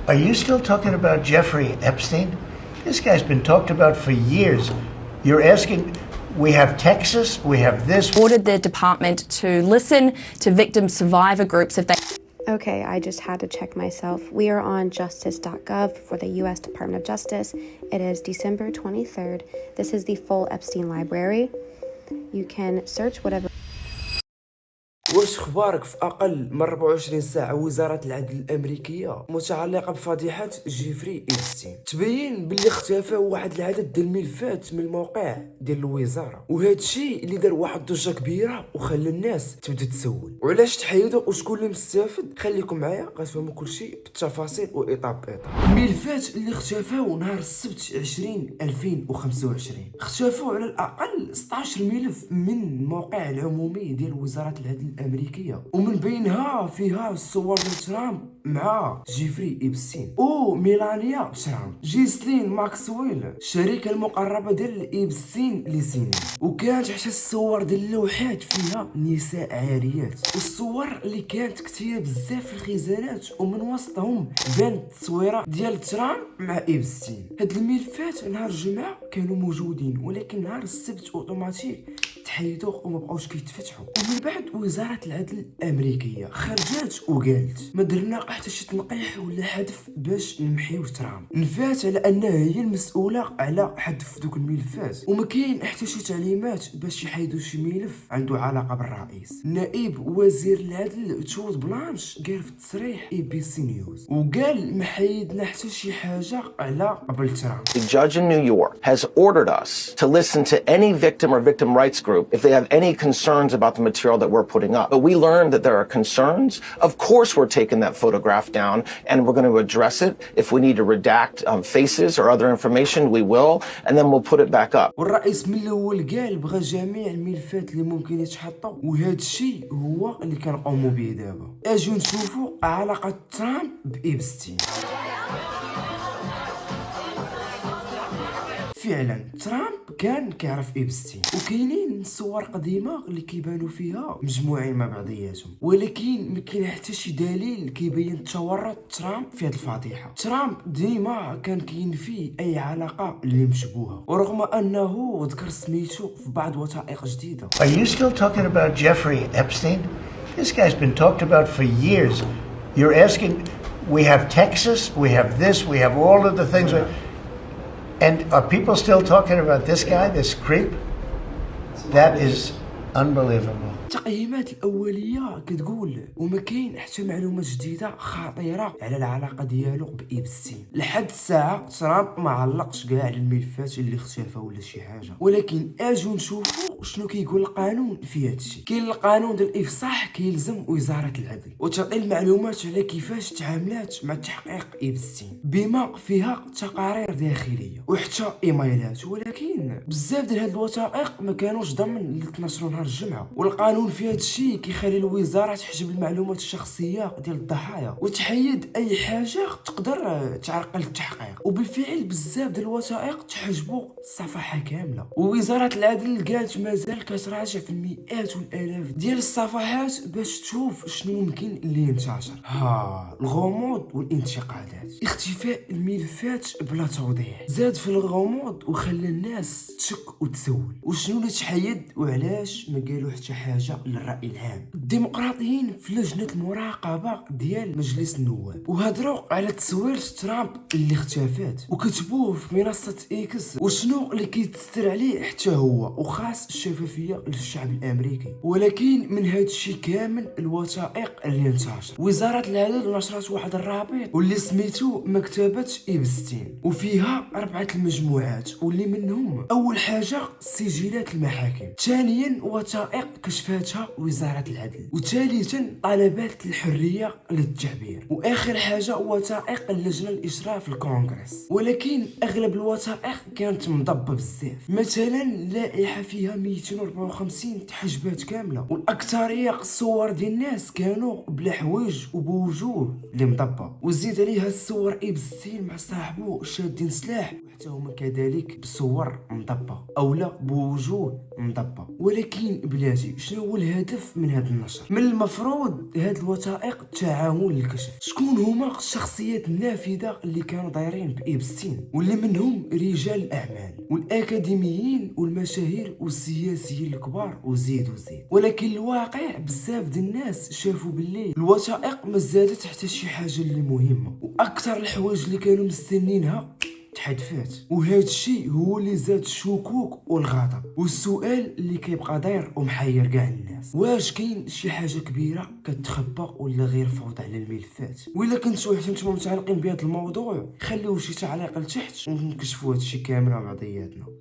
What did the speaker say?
Are you still talking about Jeffrey Epstein? This guy's been talked about for years. You're asking, we have Texas, we have this. Ordered the department to listen to victim survivor groups if they... Okay, I just had to check myself. We are on justice.gov for the U.S. Department of Justice. It is December 23rd. This is the full Epstein library. You can search whatever. واش اخبارك؟ في اقل من 24 ساعه وزاره العدل الامريكيه متعلقه بفضيحه جيفري إبستين تبين باللي اختفى واحد العدد ديال الملفات من الموقع ديال الوزاره، وهذا الشيء اللي دار واحد ضجه كبيره وخلى الناس تبدا تسول وعلاش تحيدوا وشكون اللي مستافد. خليكم معايا غتفهموا كل شيء بالتفاصيل واطاب باطاب. الملفات اللي اختفاو نهار السبت 20/2025 اختفوا على الاقل 16 ملف من الموقع العمومي ديال وزاره العدل الامريكيه، ومن بينها فيها الصور ديال ترامب مع جيفري إبستين وميلانيا ترامب، جيسلين ماكسويل الشريكه المقربه ديال إبستين لسنين، وكانت حتى الصور ديال اللوحات فيها نساء عاريات، والصور اللي كانت كثيره بزاف في الخزانات، ومن وسطهم بانت التصويره ديال ترامب مع إبستين. هاد الملفات نهار الجمعه كانوا موجودين، ولكن نهار السبت اوتوماتيك تحيدوا وما بقاوش كيتفتحوا. ومن بعد وزاره العدل الامريكيه خرجت وقالت ما درنا حتى شي تنقيح ولا حذف باش نمحيو ترامب، نفات على انها هي المسؤوله على حذف دوك الملفات، وما كاين حتى شي تعليمات باش يحيدوا شي ملف عنده علاقه بالرئيس. نائب وزير العدل تود بلانش قال في تصريح ABC نيوز وقال ما حيدنا حتى شي حاجه على قبل ترامب. The judge in New York has ordered us to listen to any victim or victim rights group if they have any concerns about the material that we're putting up. But we learned that there are concerns. Of course we're taking that photograph down and we're going to address it. If we need to redact faces or other information, we will, and then we'll put it back up. والرئيس من الاول قال بغى جميع الملفات اللي ممكن يتحطوا، وهذا الشيء هو اللي كنقوموا به دابا. اجيو نشوفوا علاقه ترامب بإبستين. فعلا ترامب كان كيعرف إبستين، وكاينين صور قديمه اللي كيبانوا فيها مجموعين مع بعضياتهم، ولكن ما كاين حتى شي دليل كيبين تورط ترامب في هذه الفضيحه. ترامب ديما كان كينفي اي علاقه اللي مشبوهه، ورغم انه ذكر سميتو في بعض وثائق جديده. Are you still talking about Jeffrey Epstein? This guy's been talked about for years. You're asking, we have Texas, we have this, we have all of the things. And are people still talking about this guy, this creep? That is unbelievable. التقييمات الأولية كتقول وما كاين حتى معلومات جديدة خطيرة على العلاقة ديالو بإبستين. لحد الساعة ترامب ما علقش كاع على الملفات اللي اختفى ولا شي حاجة، ولكن اجو نشوفوا شنو كيقول القانون في هادشي. كاين القانون ديال الإفصاح كيلزم وزارة العدل وتعطي المعلومات على كيفاش تعاملات مع تحقيق إبستين، بما فيها تقارير داخلية وحتى إيميلات، ولكن بزاف ديال هاد الوثائق ما كانوش ضمن اللي تنشروا نهار الجمعة. والقانون في هذا الشيء كيخلي الوزاره تحجب المعلومات الشخصيه ديال الضحايا وتحيد اي حاجه تقدر تعرقل التحقيق، وبالفعل بزاف ديال الوثائق تحجبوا الصفحه كامله. ووزاره العدل قالت مازال كتراجع في المئات والالاف ديال الصفحات باش تشوف شنو ممكن اللي ينتشر. الغموض والانتقادات، اختفاء الملفات بلا توضيح زاد في الغموض وخلى الناس تشك وتسول وشنو اللي تحيد وعلاش ما قالوا حتى حاجه للرأي العام. الديمقراطيين في لجنة المراقبة ديال مجلس النواب وهضروا على تصوير ترامب اللي اختفات وكتبوه في منصة إكس وشنو اللي كيتستر عليه حتى هو، وخاص الشفافية للشعب الأمريكي. ولكن من هاد الشيء كامل الوثائق اللي انتشر، وزارة العدل نشرت واحد الرابط واللي سميتو مكتبة إبستين، وفيها 4 المجموعات واللي منهم أول حاجة سجلات المحاكم، ثانيا وثائق كشفاتها وزارة العدل، وثالثا طلبات الحرية للتعبير، واخر حاجة وثائق اللجنة الاشراف الكونغرس. ولكن اغلب الوثائق كانت مضبة بزاف، مثلا لائحة فيها 254 تحجبات كاملة، والاكثرية الصور ديال الناس كانوا بلا حوايج وبوجوه اللي مضبة، وزيد عليها الصور إبستين مع صاحبو شادين سلاح وحتى هما كذلك بصور مضبة اولا بوجوه مضبة. ولكن بلاتي شنو هو الهدف من هذا النشر؟ من المفروض هاد الوثائق تعاون للكشف شكون هما الشخصيات النافذه اللي كانوا دايرين بإبستين، واللي منهم رجال الاعمال والاكاديميين والمشاهير والسياسيين الكبار وزيد. ولكن الواقع بزاف ديال الناس شافوا باللي الوثائق ما زادت حتى شي حاجه اللي مهمه، واكثر الحوايج اللي كانوا مستنينها تحدفات. وهذا الشيء هو اللي زاد الشكوك والغضب، والسؤال اللي كيبقى داير ومحير كاع الناس، واش كاين شي حاجه كبيره كتخبى ولا غير فوضى على الملفات؟ وإلا كنتو حتى متعلقين بهذا الموضوع خليو شي تعليق لتحت ونكشفوا هذا الشيء كامل مع بعضياتنا.